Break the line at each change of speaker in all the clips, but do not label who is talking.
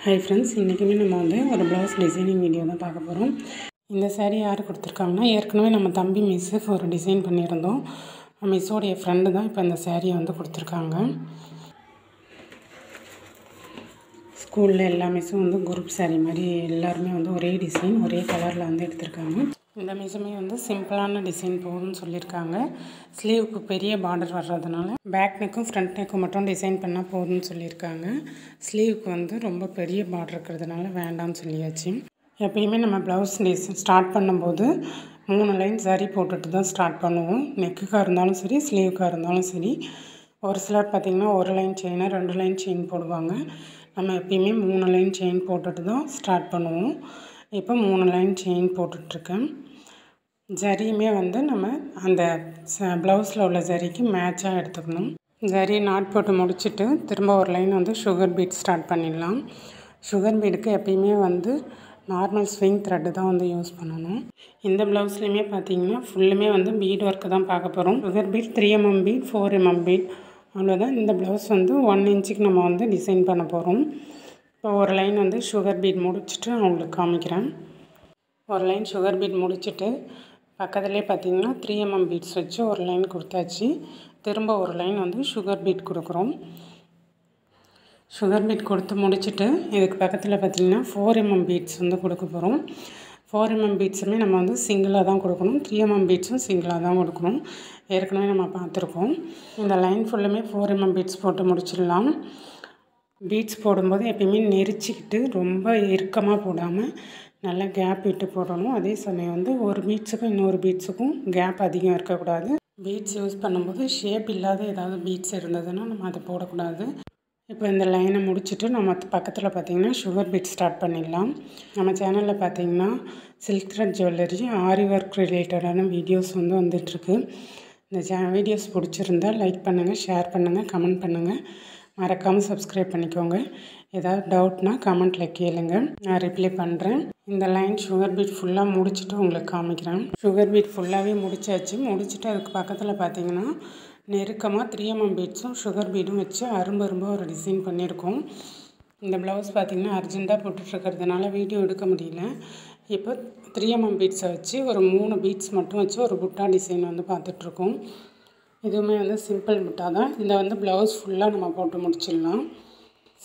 Hi friends, இன்றைக்குமே நம்ம ஒரு ப்ளவுஸ் டிசைனிங் வீடியோ தான் பார்க்க போகிறோம். இந்த சாரீ யார் கொடுத்துருக்காங்கன்னா, ஏற்கனவே நம்ம தம்பி மிஸ்ஸுக்கு ஒரு டிசைன் பண்ணியிருந்தோம். மிஸ்ஸோடைய ஃப்ரெண்டு தான் இப்போ இந்த சாரியை கொடுத்துருக்காங்க. ஸ்கூலில் எல்லா மிஸ்ஸும் குரூப் சாரீ மாதிரி எல்லாருமே ஒரே டிசைன் ஒரே கலரில் எடுத்திருக்காங்க. இந்த மிஸ்ஸுமே சிம்பிளான டிசைன் போகும்னு சொல்லியிருக்காங்க. ஸ்லீவுக்கு பெரிய பார்டர் வர்றதுனால பேக் நெக்கும் ஃப்ரண்ட் நெக்கும் மட்டும் டிசைன் பண்ணால் போதும்னு சொல்லியிருக்காங்க. ஸ்லீவுக்கு ரொம்ப பெரிய பார்டர் இருக்கிறதுனால வேண்டாம்னு சொல்லியாச்சு. எப்பயுமே நம்ம ப்ளவுஸ் டிசைன் ஸ்டார்ட் பண்ணும்போது 3 லைன் சரி போட்டுட்டு தான் ஸ்டார்ட் பண்ணுவோம். நெக்குக்காக இருந்தாலும் சரி, ஸ்லீவுக்காக இருந்தாலும் சரி. ஒரு சிலர் பார்த்திங்கன்னா 1 லைன் செயினை 2 லைன் செயின் போடுவாங்க. நம்ம எப்பயுமே 3 லைன் செயின் போட்டுட்டு தான் ஸ்டார்ட் பண்ணுவோம். இப்போ 3 லைன் செயின் போட்டுட்ருக்கேன். ஜரியுமே நம்ம அந்த ப்ளவுஸில் உள்ள ஜரிக்கு மேட்சாக எடுத்துக்கணும். ஜரி நாட் போட்டு முடிச்சுட்டு திரும்ப ஒரு லைன் சுகர் பீட் ஸ்டார்ட் பண்ணிடலாம். சுகர் பீடுக்கு எப்பயுமே நார்மல் ஸ்விங் த்ரெட்டு தான் யூஸ் பண்ணணும். இந்த ப்ளவுஸ்லையுமே பார்த்திங்கன்னா ஃபுல்லுமே பீட் ஒர்க்கு தான் பார்க்க போகிறோம். Sugar bead 3 mm bead 4 mm bead அவ்வளோதான். இந்த ப்ளவுஸ் 1 இன்ச்சுக்கு நம்ம டிசைன் பண்ண போகிறோம். இப்போ ஒரு லைன் சுகர் பீட் முடிச்சுட்டு அவங்களுக்கு காமிக்கிறேன். ஒரு லைன் சுகர் பீட் முடிச்சுட்டு பக்கத்துலேயே பார்த்திங்கன்னா 3 mm பீட்ஸ் வச்சு ஒரு லைன் கொடுத்தாச்சு. திரும்ப ஒரு லைன் சுகர் பீட் கொடுக்குறோம். சுகர் பீட் கொடுத்து முடிச்சுட்டு இதுக்கு பக்கத்தில் பார்த்திங்கன்னா 4 mm பீட்ஸ் கொடுக்க போகிறோம். 4 mm பீட்ஸுமே நம்ம சிங்கிளாக தான் கொடுக்கணும். 3 mm பீட்ஸும் சிங்கிளாக தான் கொடுக்கணும். ஏற்கனவே நம்ம பார்த்துருக்கோம். இந்த லைன் ஃபுல்லுமே 4 mm பீட்ஸ் போட்டு முடிச்சிடலாம். பீட்ஸ் போடும்போது எப்பயுமே நெரிச்சிக்கிட்டு ரொம்ப இறுக்கமாக போடாமல் நல்லா கேப் விட்டு போடணும். அதே சமயம் ஒரு பீட்ஸுக்கும் இன்னொரு பீட்ஸுக்கும் கேப் அதிகம் இருக்கக்கூடாது. பீட்ஸ் யூஸ் பண்ணும்போது ஷேப் இல்லாத ஏதாவது பீட்ஸ் இருந்ததுன்னா நம்ம அதை போடக்கூடாது. இப்போ இந்த லைனை முடிச்சுட்டு நம்ம பக்கத்தில் பார்த்திங்கன்னா சுகர் பீட் ஸ்டார்ட் பண்ணிடலாம். நம்ம சேனலில் பார்த்திங்கன்னா சில்க் த்ரெட் ஜுவல்லரி ஆரி ஒர்க் ரிலேட்டடான வீடியோஸ் வந்துட்டுருக்கு. இந்த வீடியோஸ் பிடிச்சிருந்தால் லைக் பண்ணுங்கள், ஷேர் பண்ணுங்கள், கமெண்ட் பண்ணுங்கள். மறக்காமல் சப்ஸ்கிரைப் பண்ணிக்கோங்க. ஏதாவது டவுட்னா கமெண்ட்டில் கேளுங்க, நான் ரிப்ளை பண்ணுறேன். இந்த லைன் சுகர் பீட் ஃபுல்லாக முடிச்சுட்டு உங்களுக்கு காமிக்கிறேன். சுகர் பீட் ஃபுல்லாகவே முடிச்சாச்சு. முடிச்சுட்டு அதுக்கு பக்கத்தில் பார்த்திங்கன்னா நெருக்கமாக 3 mm பீட்ஸும் சுகர் பீடும் வச்சு அரும்பு ஒரு டிசைன் பண்ணியிருக்கோம். இந்த ப்ளவுஸ் பார்த்திங்கன்னா அர்ஜெண்ட்டாக போட்டுட்ருக்கிறதுனால வீடியோ எடுக்க முடியல. இப்போ 3 mm பீட்ஸை வச்சு ஒரு 3 பீட்ஸ் மட்டும் வச்சு ஒரு புட்டா டிசைன் பார்த்துட்ருக்கோம். இதுவுமே சிம்பிள் புட்டா தான். இந்த ப்ளவுஸ் ஃபுல்லாக நம்ம போட்டு முடிச்சிடலாம்.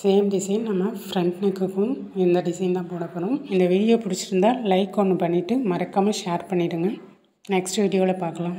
சேம் டிசைன் நம்ம ஃப்ரண்ட் நெக்குக்கும் இந்த டிசைன் தான் போட போகிறோம். இந்த வீடியோ பிடிச்சிருந்தால் லைக் ஒன்று பண்ணிவிட்டு மறக்காமல் ஷேர் பண்ணிவிடுங்க. நெக்ஸ்ட் வீடியோவில் பார்க்கலாம்.